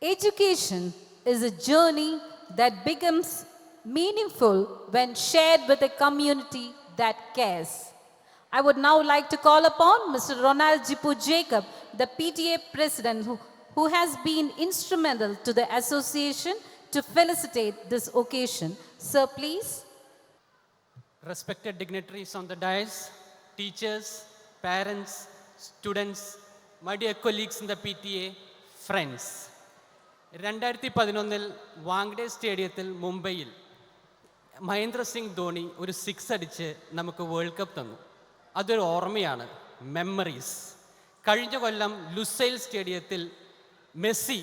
Education is a journey that becomes meaningful when shared with a community that cares. I would now like to call upon Mr. Ronald Jipu Jacob, the PTA president, who has been instrumental to the association, to felicitate this occasion. Sir, please. Respected dignitaries on the dais, teachers, parents, students, my dear colleagues in the PTA, friends. 2011 വാങ്ഡെ സ്റ്റേഡിയത്തിൽ മുംബൈയിൽ മഹേന്ദ്ര സിംഗ് ധോണി ഒരു 6 അടിച്ച് നമുക്ക് world cup തന്നു. അതൊരു ഓർമ്മയാണ്, memories. കഴിഞ്ഞ കൊല്ലം Lusail സ്റ്റേഡിയത്തിൽ മെസ്സി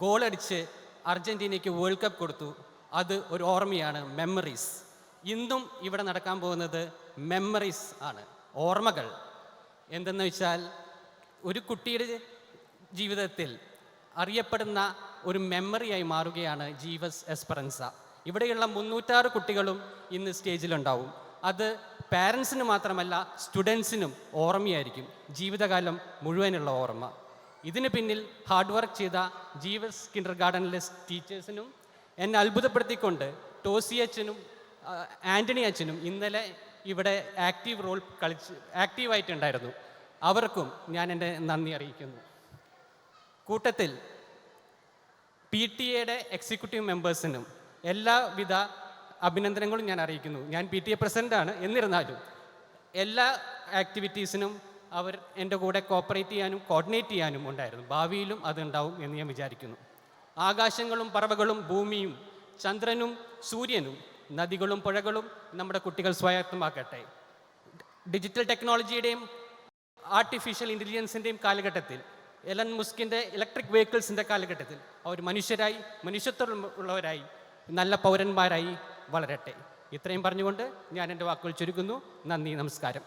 ഗോളടിച്ച് അർജൻറ്റീനയ്ക്ക് വേൾഡ് കപ്പ് കൊടുത്തു. അത് ഒരു ഓർമ്മയാണ്, മെമ്മറീസ്. ഇന്നും ഇവിടെ നടക്കാൻ പോകുന്നത് മെമ്മറീസ് ആണ്, ഓർമ്മകൾ. എന്തെന്ന് വെച്ചാൽ ഒരു കുട്ടിയുടെ ജീവിതത്തിൽ അറിയപ്പെടുന്ന ഒരു മെമ്മറിയായി മാറുകയാണ് ജീവസ് എസ്പെറൻസ. ഇവിടെയുള്ള 306 കുട്ടികളും ഇന്ന് സ്റ്റേജിലുണ്ടാവും. അത് പാരൻസിന് മാത്രമല്ല സ്റ്റുഡൻസിനും ഓർമ്മയായിരിക്കും, ജീവിതകാലം മുഴുവനുള്ള ഓർമ്മ. ഇതിന് പിന്നിൽ ഹാർഡ് വർക്ക് ചെയ്ത ജീവസ് കിൻഡർ ഗാർഡനിലെ ടീച്ചേഴ്സിനും എന്നെ അത്ഭുതപ്പെടുത്തിക്കൊണ്ട് ടോസി അച്ഛനും ആൻ്റണി അച്ഛനും ഇന്നലെ ഇവിടെ ആക്റ്റീവായിട്ടുണ്ടായിരുന്നു. അവർക്കും ഞാൻ എൻ്റെ നന്ദി അറിയിക്കുന്നു. കൂട്ടത്തിൽ PTA എക്സിക്യൂട്ടീവ് മെമ്പേഴ്സിനും എല്ലാവിധ അഭിനന്ദനങ്ങളും ഞാൻ അറിയിക്കുന്നു. ഞാൻ PTA പ്രസിഡൻ്റാണ്. എന്നിരുന്നാലും എല്ലാ ആക്ടിവിറ്റീസിനും അവർ എൻ്റെ കൂടെ കോപ്പറേറ്റ് ചെയ്യാനും കോർഡിനേറ്റ് ചെയ്യാനും ഉണ്ടായിരുന്നു. ഭാവിയിലും അതുണ്ടാവും എന്ന് ഞാൻ വിചാരിക്കുന്നു. ആകാശങ്ങളും പറവകളും ഭൂമിയും ചന്ദ്രനും സൂര്യനും നദികളും പുഴകളും നമ്മുടെ കുട്ടികൾ സ്വായത്തമാക്കട്ടെ. ഡിജിറ്റൽ ടെക്നോളജിയുടെയും ആർട്ടിഫിഷ്യൽ ഇൻ്റലിജൻസിൻ്റെയും കാലഘട്ടത്തിൽ, എലൻ മുസ്കിൻ്റെ ഇലക്ട്രിക് വെഹിക്കിൾസിൻ്റെ കാലഘട്ടത്തിൽ അവർ മനുഷ്യരായി, മനുഷ്യത്വമുള്ളവരായി, നല്ല പൗരന്മാരായി വളരട്ടെ. ഇത്രയും പറഞ്ഞുകൊണ്ട് ഞാൻ എൻ്റെ വാക്കുകൾ ചുരുക്കുന്നു. നന്ദി, നമസ്കാരം.